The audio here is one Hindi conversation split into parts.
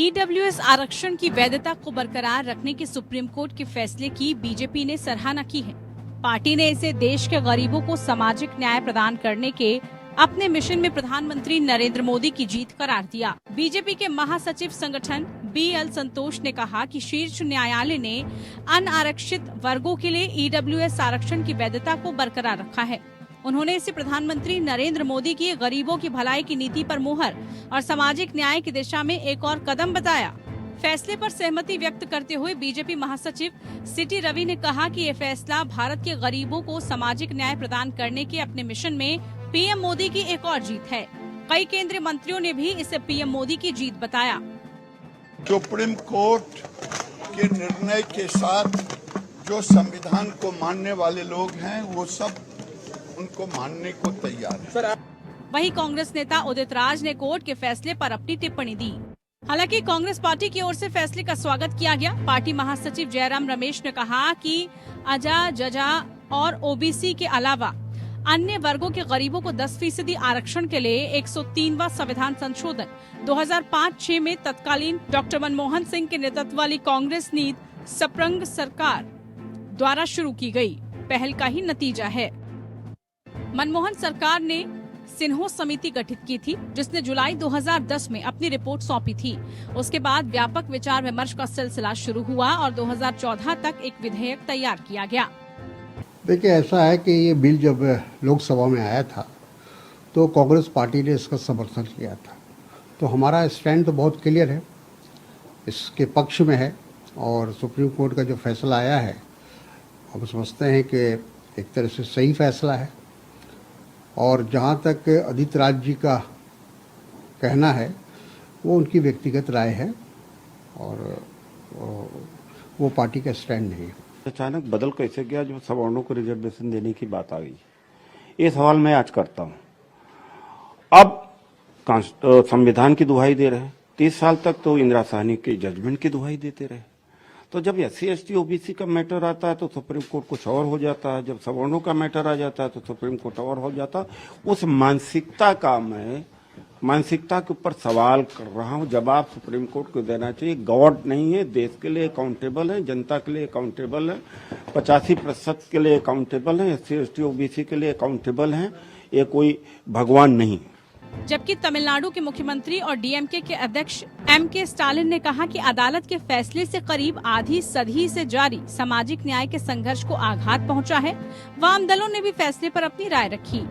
ईडब्ल्यूएस आरक्षण की वैधता को बरकरार रखने के सुप्रीम कोर्ट के फैसले की बीजेपी ने सराहना की है। पार्टी ने इसे देश के गरीबों को सामाजिक न्याय प्रदान करने के अपने मिशन में प्रधानमंत्री नरेंद्र मोदी की जीत करार दिया। बीजेपी के महासचिव संगठन BL संतोष ने कहा कि शीर्ष न्यायालय ने अनारक्षित वर्गों के लिए ईडब्ल्यूएस आरक्षण की वैधता को बरकरार रखा है। उन्होंने इसे प्रधानमंत्री नरेंद्र मोदी की गरीबों की भलाई की नीति पर मुहर और सामाजिक न्याय की दिशा में एक और कदम बताया। फैसले पर सहमति व्यक्त करते हुए बीजेपी महासचिव सिटी रवि ने कहा कि ये फैसला भारत के गरीबों को सामाजिक न्याय प्रदान करने के अपने मिशन में पीएम मोदी की एक और जीत है। कई केंद्रीय मंत्रियों ने भी इसे पीएम मोदी की जीत बताया। सुप्रीम कोर्ट के निर्णय के साथ जो संविधान को मानने वाले लोग हैं वो सब उनको मानने को तैयार है। वहीं कांग्रेस नेता उदित राज ने कोर्ट के फैसले पर अपनी टिप्पणी दी। हालांकि कांग्रेस पार्टी की ओर से फैसले का स्वागत किया गया। पार्टी महासचिव जयराम रमेश ने कहा कि अजा, जजा और ओबीसी के अलावा अन्य वर्गों के गरीबों को 10% आरक्षण के लिए 103वां संविधान संशोधन 2005-6 में तत्कालीन डॉक्टर मनमोहन सिंह के नेतृत्व वाली कांग्रेस नीति सप्रंग सरकार द्वारा शुरू की गई पहल का ही नतीजा है। मनमोहन सरकार ने सिन्हो समिति गठित की थी, जिसने जुलाई 2010 में अपनी रिपोर्ट सौंपी थी। उसके बाद व्यापक विचार विमर्श का सिलसिला शुरू हुआ और 2014 तक एक विधेयक तैयार किया गया। देखिए, ऐसा है कि ये बिल जब लोकसभा में आया था तो कांग्रेस पार्टी ने इसका समर्थन किया था। तो हमारा स्टैंड तो बहुत क्लियर है, इसके पक्ष में है और सुप्रीम कोर्ट का जो फैसला आया है हम समझते हैं कि एक तरह से सही फैसला है। और जहाँ तक आदित्य राज जी का कहना है वो उनकी व्यक्तिगत राय है और वो पार्टी का स्टैंड नहीं है। अचानक बदल कैसे गया जो सवर्णों को रिजर्वेशन देने की बात आ गई, ये सवाल मैं आज करता हूँ। अब संविधान की दुहाई दे रहे हैं, 30 साल तक तो इंदिरा साहनी के जजमेंट की दुहाई देते रहे। तो जब SC ST OBC का मैटर आता है तो सुप्रीम कोर्ट कुछ और हो जाता है, जब सवर्णों का मैटर आ जाता है तो सुप्रीम कोर्ट और हो जाता है। उस मानसिकता के ऊपर सवाल कर रहा हूँ। जवाब सुप्रीम कोर्ट को देना चाहिए। गॉड नहीं है, देश के लिए अकाउंटेबल है, जनता के लिए अकाउंटेबल है, 85% के लिए अकाउंटेबल है, SC ST OBC के लिए अकाउंटेबल है। ये कोई भगवान नहीं। जबकि तमिलनाडु के मुख्यमंत्री और DMK के अध्यक्ष MK स्टालिन ने कहा कि अदालत के फैसले से करीब आधी सदी से जारी सामाजिक न्याय के संघर्ष को आघात पहुंचा है। वाम दलों ने भी फैसले पर अपनी राय रखी।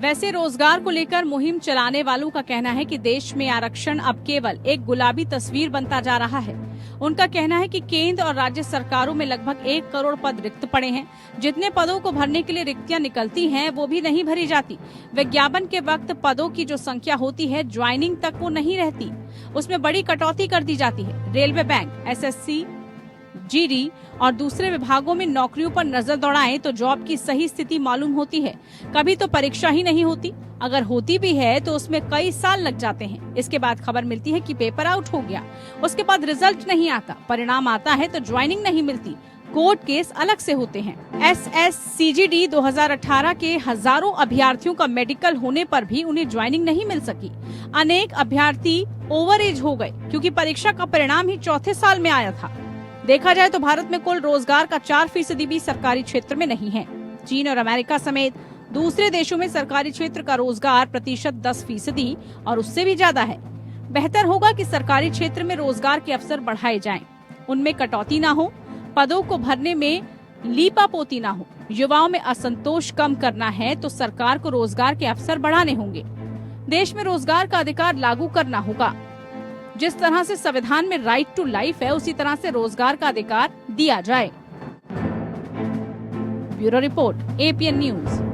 वैसे रोजगार को लेकर मुहिम चलाने वालों का कहना है कि देश में आरक्षण अब केवल एक गुलाबी तस्वीर बनता जा रहा है। उनका कहना है कि केंद्र और राज्य सरकारों में लगभग 1 करोड़ पद रिक्त पड़े हैं। जितने पदों को भरने के लिए रिक्तियां निकलती हैं, वो भी नहीं भरी जाती। विज्ञापन के वक्त पदों की जो संख्या होती है, ज्वाइनिंग तक वो नहीं रहती, उसमें बड़ी कटौती कर दी जाती है। रेलवे, बैंक, SSC, GD और दूसरे विभागों में नौकरियों पर नजर दौड़ाएं तो जॉब की सही स्थिति मालूम होती है। कभी तो परीक्षा ही नहीं होती, अगर होती भी है तो उसमें कई साल लग जाते हैं। इसके बाद खबर मिलती है कि पेपर आउट हो गया, उसके बाद रिजल्ट नहीं आता, परिणाम आता है तो ज्वाइनिंग नहीं मिलती। कोर्ट केस अलग से होते हैं। SSCGD 2018 के हजारों अभ्यर्थियों का मेडिकल होने पर भी उन्हें ज्वाइनिंग नहीं मिल सकी। अनेक अभ्यर्थी ओवर एज हो गए क्योंकि परीक्षा का परिणाम ही चौथे साल में आया था। देखा जाए तो भारत में कुल रोजगार का 4% भी सरकारी क्षेत्र में नहीं है। चीन और अमेरिका समेत दूसरे देशों में सरकारी क्षेत्र का रोजगार प्रतिशत 10% और उससे भी ज्यादा है। बेहतर होगा कि सरकारी क्षेत्र में रोजगार के अवसर बढ़ाए जाएं, उनमें कटौती ना हो, पदों को भरने में लीपापोती ना हो। युवाओं में असंतोष कम करना है तो सरकार को रोजगार के अवसर बढ़ाने होंगे। देश में रोजगार का अधिकार लागू करना होगा। जिस तरह से संविधान में राइट टू लाइफ है, उसी तरह से रोजगार का अधिकार दिया जाए। Bureau report, APN news.